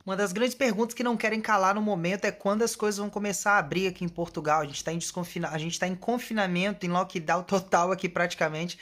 Uma das grandes perguntas que não querem calar no momento é quando as coisas vão começar a abrir aqui em Portugal. A gente está a gente tá em confinamento, em lockdown total aqui praticamente.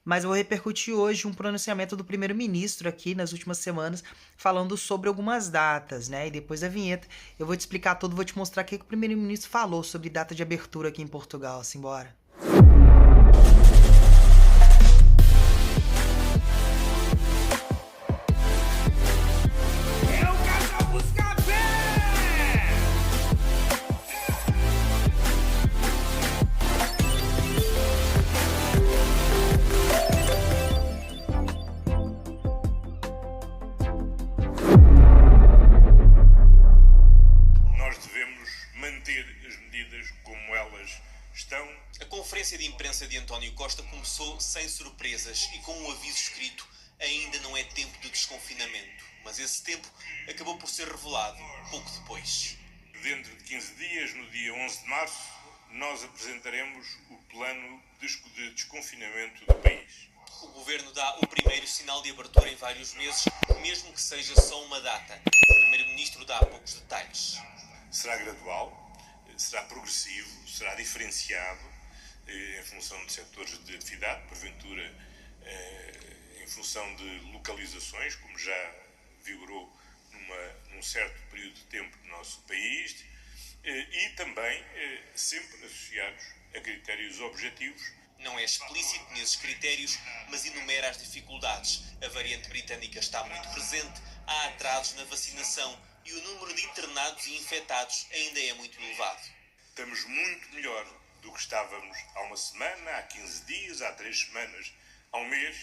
Mas eu vou repercutir hoje um pronunciamento do primeiro-ministro aqui nas últimas semanas, falando sobre algumas datas, né? E depois da vinheta eu vou te explicar tudo, vou te mostrar o que o primeiro-ministro falou sobre data de abertura aqui em Portugal. Simbora. Nós devemos manter as medidas como elas estão. A conferência de imprensa de António Costa começou sem surpresas e com um aviso escrito: ainda não é tempo de desconfinamento. Mas esse tempo acabou por ser revelado pouco depois. Dentro de 15 dias, no dia 11 de março, nós apresentaremos o plano de desconfinamento do país. O governo dá o primeiro sinal de abertura em vários meses, mesmo que seja só uma data. O primeiro-ministro dá poucos detalhes. Será gradual, será progressivo, será diferenciado em função de setores de atividade, porventura em função de localizações, como já vigorou num certo período de tempo no nosso país, e também sempre associados a critérios objetivos. Não é explícito nesses critérios, mas enumera as dificuldades. A variante britânica está muito presente, há atrasos na vacinação e o número de internados e infectados ainda é muito elevado. Estamos muito melhor do que estávamos há uma semana, há 15 dias, há 3 semanas, há um mês,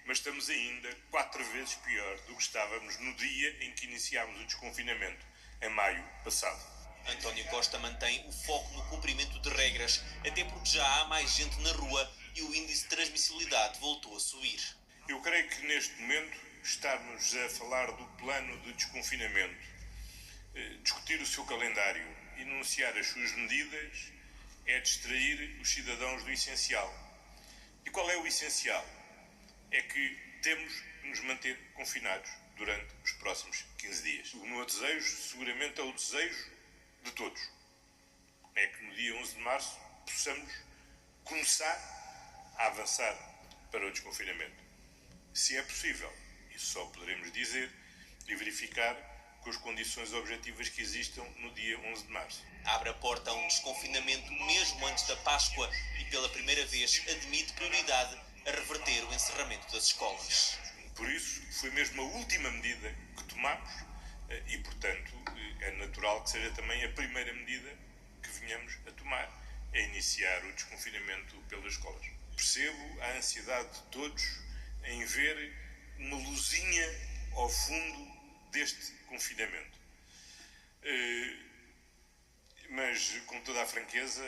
mas estamos ainda 4 vezes pior do que estávamos no dia em que iniciámos o desconfinamento, em maio passado. António Costa mantém o foco no cumprimento de regras, até porque já há mais gente na rua e o índice de transmissibilidade voltou a subir. Eu creio que neste momento estarmos a falar do plano de desconfinamento, discutir o seu calendário, enunciar as suas medidas, é distrair os cidadãos do essencial. E qual é o essencial? É que temos de nos manter confinados durante os próximos 15 dias. O meu desejo, seguramente, é o desejo de todos. É que no dia 11 de março possamos começar a avançar para o desconfinamento. Se é possível, isso só poderemos dizer e verificar com as condições objetivas que existam no dia 11 de março. Abre a porta a um desconfinamento mesmo antes da Páscoa e pela primeira vez admite prioridade a reverter o encerramento das escolas. Por isso, foi mesmo a última medida que tomamos e, portanto, é natural que seja também a primeira medida que venhamos a tomar, é iniciar o desconfinamento pelas escolas. Percebo a ansiedade de todos em ver uma luzinha ao fundo deste confinamento. Mas, com toda a franqueza,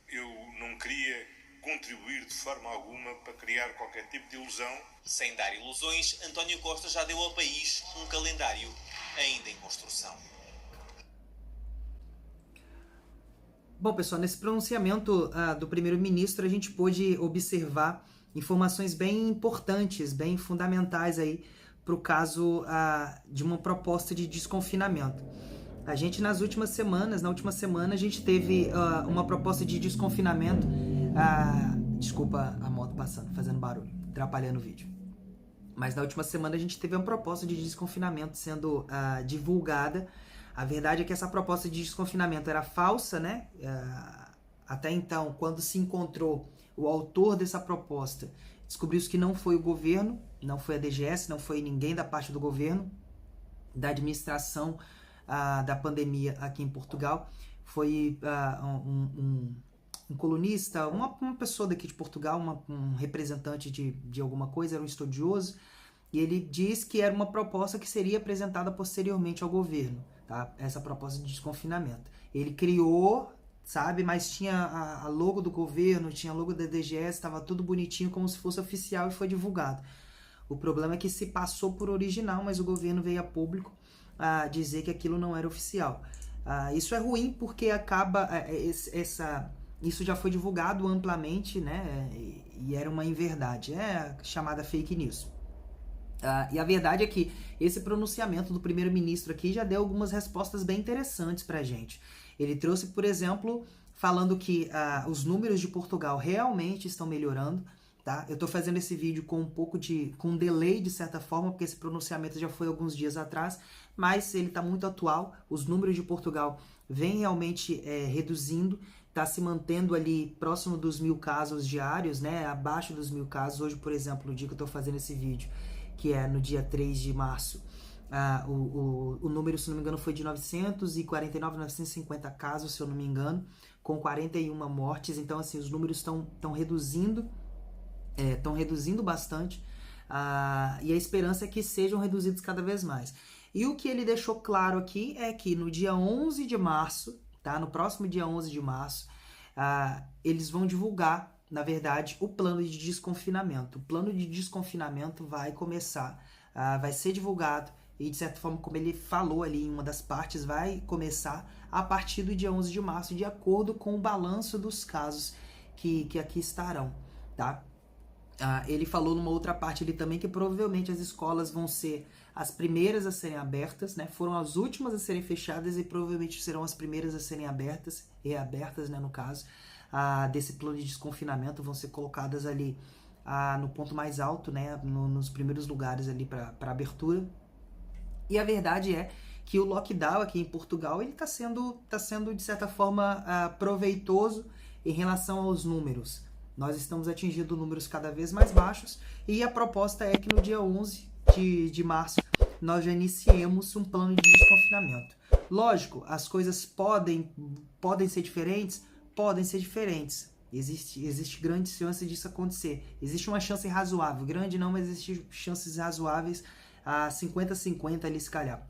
eu não queria contribuir de forma alguma para criar qualquer tipo de ilusão. Sem dar ilusões, António Costa já deu ao país um calendário ainda em construção. Bom, pessoal, nesse pronunciamento do primeiro-ministro a gente pôde observar informações bem importantes, bem fundamentais aí para o caso de uma proposta de desconfinamento. A gente na última semana a gente teve uma proposta de desconfinamento. Desculpa a moto passando, fazendo barulho, atrapalhando o vídeo. Mas na última semana a gente teve uma proposta de desconfinamento sendo divulgada. A verdade é que essa proposta de desconfinamento era falsa, né? Até então, quando se encontrou o autor dessa proposta, descobriu-se que não foi o governo, não foi a DGS, não foi ninguém da parte do governo, da administração da pandemia aqui em Portugal. Foi um colunista, uma pessoa daqui de Portugal, um representante de alguma coisa, era um estudioso, e ele diz que era uma proposta que seria apresentada posteriormente ao governo, tá? Essa proposta de desconfinamento. Ele criou, sabe, mas tinha a logo do governo, tinha a logo da DGS, estava tudo bonitinho como se fosse oficial e foi divulgado. O problema é que se passou por original, mas o governo veio a público dizer que aquilo não era oficial. Isso é ruim porque acaba isso já foi divulgado amplamente, né? E era uma inverdade, é chamada fake news. E a verdade é que esse pronunciamento do primeiro-ministro aqui já deu algumas respostas bem interessantes pra gente. Ele trouxe, por exemplo, falando que os números de Portugal realmente estão melhorando, tá? Eu tô fazendo esse vídeo com com um delay de certa forma, porque esse pronunciamento já foi alguns dias atrás, mas ele tá muito atual. Os números de Portugal vêm realmente reduzindo, tá se mantendo ali próximo dos 1.000 casos diários, né? Abaixo dos 1.000 casos. Hoje, por exemplo, no dia que eu tô fazendo esse vídeo, que é no dia 3 de março, o número, se não me engano, foi de 949, 950 casos, se eu não me engano, com 41 mortes. Então, assim, os números estão reduzindo, bastante, e a esperança é que sejam reduzidos cada vez mais. E o que ele deixou claro aqui é que no dia 11 de março, tá? No próximo dia 11 de março, eles vão divulgar, na verdade, o plano de desconfinamento. O plano de desconfinamento vai começar, vai ser divulgado e, de certa forma, como ele falou ali em uma das partes, vai começar a partir do dia 11 de março, de acordo com o balanço dos casos que aqui estarão, tá? Ele falou numa outra parte ali também que provavelmente as escolas vão ser as primeiras a serem abertas, né? Foram as últimas a serem fechadas e provavelmente serão as primeiras a serem reabertas, né, no caso. Desse plano de desconfinamento vão ser colocadas ali no ponto mais alto, né, nos primeiros lugares ali para abertura. E a verdade é que o lockdown aqui em Portugal ele está sendo de certa forma proveitoso em relação aos números. Nós estamos atingindo números cada vez mais baixos e a proposta é que no dia 11 de março nós já iniciemos um plano de desconfinamento. Lógico, as coisas podem ser diferentes. Podem ser diferentes. Existe grande chance disso acontecer. Existe uma chance razoável. Grande não, mas existem chances razoáveis, 50-50 ali, se calhar.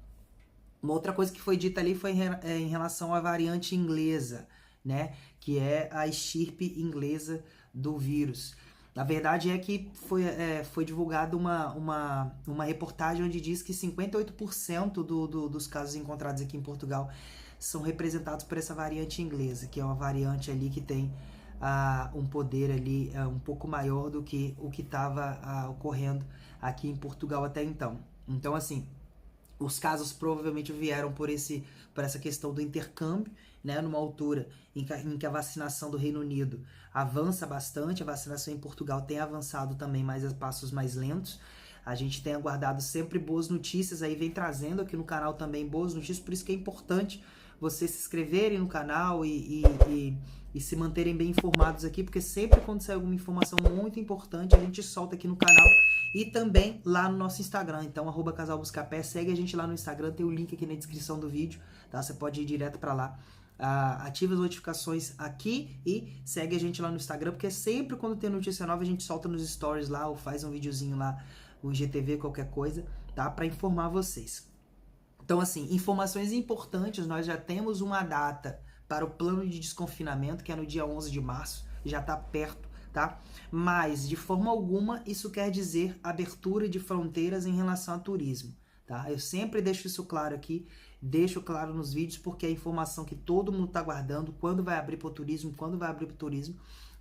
Uma outra coisa que foi dita ali foi em relação à variante inglesa, né? Que é a estirpe inglesa do vírus. A verdade é que foi divulgada uma reportagem onde diz que 58% dos casos encontrados aqui em Portugal são representados por essa variante inglesa, que é uma variante ali que tem um poder ali um pouco maior do que o que estava ocorrendo aqui em Portugal até então. Então, assim, os casos provavelmente vieram por essa questão do intercâmbio, né, numa altura em que a vacinação do Reino Unido avança bastante, a vacinação em Portugal tem avançado também, mas a passos mais lentos. A gente tem aguardado sempre boas notícias, aí vem trazendo aqui no canal também boas notícias, por isso que é importante vocês se inscreverem no canal e se manterem bem informados aqui, porque sempre quando sair alguma informação muito importante, a gente solta aqui no canal e também lá no nosso Instagram. Então, @casalbuscapé, segue a gente lá no Instagram, tem o link aqui na descrição do vídeo, tá? Você pode ir direto para lá. Ativa as notificações aqui e segue a gente lá no Instagram, porque sempre quando tem notícia nova a gente solta nos stories lá ou faz um videozinho lá, um IGTV, qualquer coisa, tá? Para informar vocês. Então, assim, informações importantes, nós já temos uma data para o plano de desconfinamento, que é no dia 11 de março, já está perto, tá? Mas, de forma alguma, isso quer dizer abertura de fronteiras em relação a turismo, tá? Eu sempre deixo isso claro aqui, deixo claro nos vídeos, porque é a informação que todo mundo está aguardando, quando vai abrir para o turismo,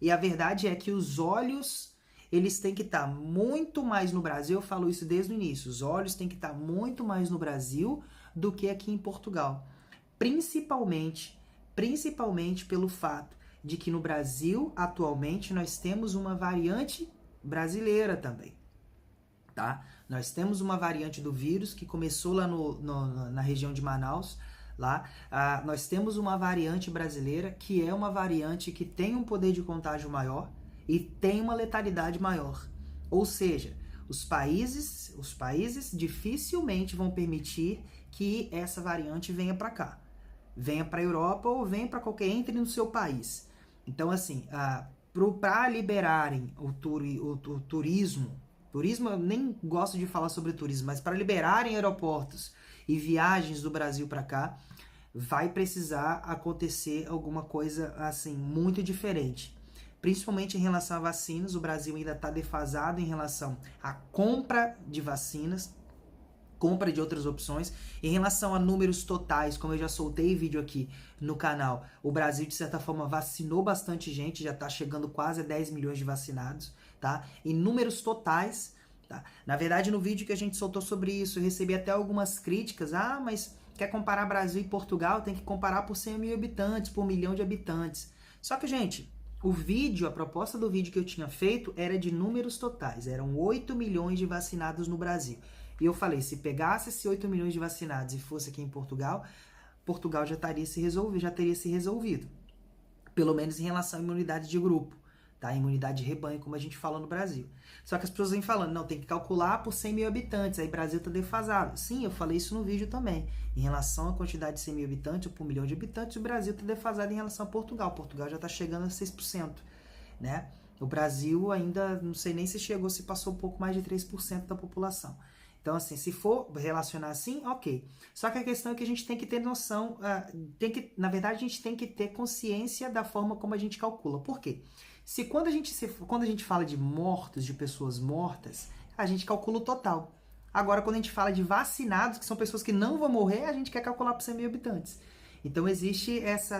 e a verdade é que os olhos, eles têm que estar muito mais no Brasil, eu falo isso desde o início, os olhos têm que estar muito mais no Brasil do que aqui em Portugal, principalmente pelo fato de que no Brasil, atualmente, nós temos uma variante brasileira também, tá? Nós temos uma variante do vírus que começou lá na região de Manaus, lá. Nós temos uma variante brasileira que é uma variante que tem um poder de contágio maior e tem uma letalidade maior. Ou seja, os países dificilmente vão permitir que essa variante venha para cá. Venha para a Europa ou venha para entre no seu país. Então, assim, para liberarem o turismo, eu nem gosto de falar sobre turismo, mas para liberarem aeroportos e viagens do Brasil para cá, vai precisar acontecer alguma coisa assim muito diferente. Principalmente em relação a vacinas, o Brasil ainda está defasado em relação à compra de vacinas, compra de outras opções. Em relação a números totais, como eu já soltei vídeo aqui no canal, o Brasil, de certa forma, vacinou bastante gente, já está chegando quase a 10 milhões de vacinados, tá? Em números totais, tá? Na verdade, no vídeo que a gente soltou sobre isso, eu recebi até algumas críticas. Ah, mas quer comparar Brasil e Portugal, tem que comparar por 100 mil habitantes, por 1 milhão de habitantes. Só que, gente, a proposta do vídeo que eu tinha feito era de números totais. Eram 8 milhões de vacinados no Brasil. E eu falei, se pegasse esses 8 milhões de vacinados e fosse aqui em Portugal, Portugal já teria se resolvido. Pelo menos em relação à imunidade de grupo, tá? Imunidade de rebanho, como a gente fala no Brasil. Só que as pessoas vêm falando, não, tem que calcular por 100 mil habitantes, aí o Brasil tá defasado. Sim, eu falei isso no vídeo também. Em relação à quantidade de 100 mil habitantes ou por 1 milhão de habitantes, o Brasil tá defasado em relação a Portugal. Portugal já tá chegando a 6%, né? O Brasil ainda, não sei nem se chegou, se passou um pouco mais de 3% da população. Então, assim, se for relacionar assim, ok. Só que a questão é que a gente tem que ter noção, na verdade, a gente tem que ter consciência da forma como a gente calcula. Por quê? Quando a gente fala de mortos, de pessoas mortas, a gente calcula o total. Agora, quando a gente fala de vacinados, que são pessoas que não vão morrer, a gente quer calcular por 100 mil habitantes. Então,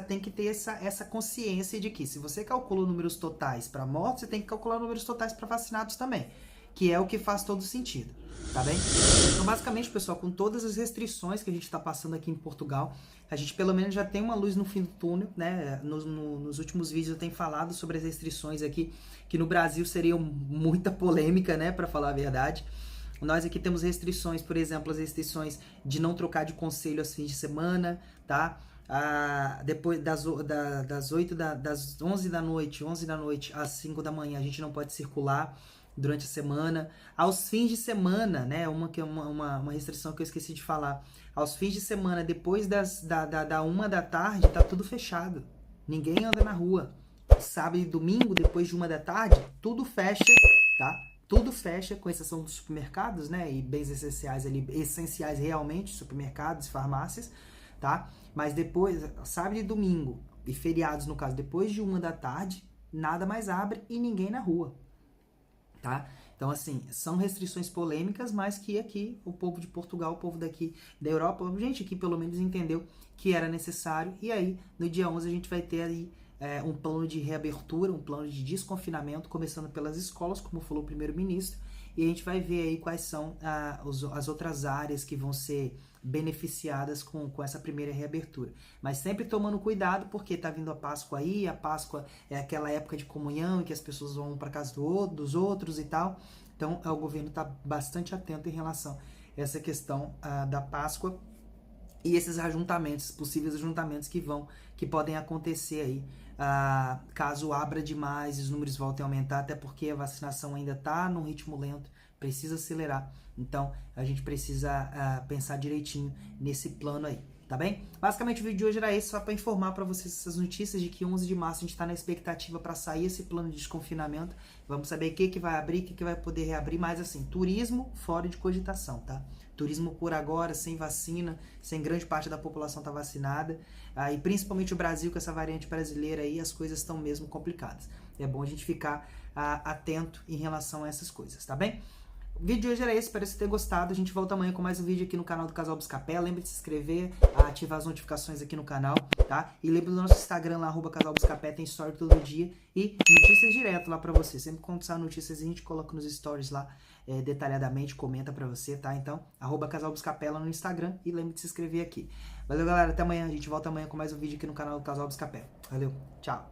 tem que ter essa consciência de que se você calcula números totais para mortos, você tem que calcular números totais para vacinados também, que é o que faz todo sentido, tá bem? Então, basicamente, pessoal, com todas as restrições que a gente está passando aqui em Portugal, a gente pelo menos já tem uma luz no fim do túnel, né? Nos últimos vídeos eu tenho falado sobre as restrições aqui, que no Brasil seriam muita polêmica, né, para falar a verdade. Nós aqui temos restrições, por exemplo, as restrições de não trocar de concelho aos fins de semana, tá? Depois das 11 da noite às 5 da manhã, a gente não pode circular durante a semana. Aos fins de semana, né, uma restrição que eu esqueci de falar, aos fins de semana, depois da 1 da tarde, tá tudo fechado, ninguém anda na rua. Sábado e domingo, depois de 1 da tarde, tudo fecha, tá? Tudo fecha, com exceção dos supermercados, né, e bens essenciais ali, essenciais realmente, supermercados, farmácias, tá? Mas depois, sábado e domingo, e feriados no caso, depois de 1 da tarde, nada mais abre e ninguém na rua, tá? Então, assim, são restrições polêmicas, mas que aqui o povo de Portugal, o povo daqui da Europa, a gente aqui pelo menos entendeu que era necessário. E aí, no dia 11, a gente vai ter aí um plano de reabertura, um plano de desconfinamento, começando pelas escolas, como falou o primeiro-ministro. E a gente vai ver aí quais são as outras áreas que vão ser beneficiadas com essa primeira reabertura. Mas sempre tomando cuidado, porque tá vindo a Páscoa aí, a Páscoa é aquela época de comunhão em que as pessoas vão para casa dos outros e tal. Então, o governo está bastante atento em relação a essa questão da Páscoa e esses ajuntamentos, possíveis ajuntamentos que podem acontecer aí, caso abra demais e os números voltem a aumentar, até porque a vacinação ainda está num ritmo lento, precisa acelerar. Então, a gente precisa pensar direitinho nesse plano aí, tá bem? Basicamente, o vídeo de hoje era esse, só para informar para vocês essas notícias de que 11 de março a gente está na expectativa para sair esse plano de desconfinamento. Vamos saber o que vai abrir, o que vai poder reabrir, mas assim, turismo fora de cogitação, tá? Turismo por agora, sem vacina, sem grande parte da população tá vacinada, e principalmente o Brasil, com essa variante brasileira aí, as coisas estão mesmo complicadas. É bom a gente ficar atento em relação a essas coisas, tá bem? O vídeo de hoje era esse, espero que você tenha gostado. A gente volta amanhã com mais um vídeo aqui no canal do Casal Buscapé. Lembre de se inscrever, ativar as notificações aqui no canal, tá? E lembre do nosso Instagram lá, @Casal Buscapé, tem story todo dia e notícias direto lá pra você. Sempre quando sair notícias a gente coloca nos stories lá, detalhadamente, comenta pra você, tá? Então, @Casal Buscapé lá no Instagram e lembre de se inscrever aqui. Valeu, galera, até amanhã. A gente volta amanhã com mais um vídeo aqui no canal do Casal Buscapé. Valeu, tchau!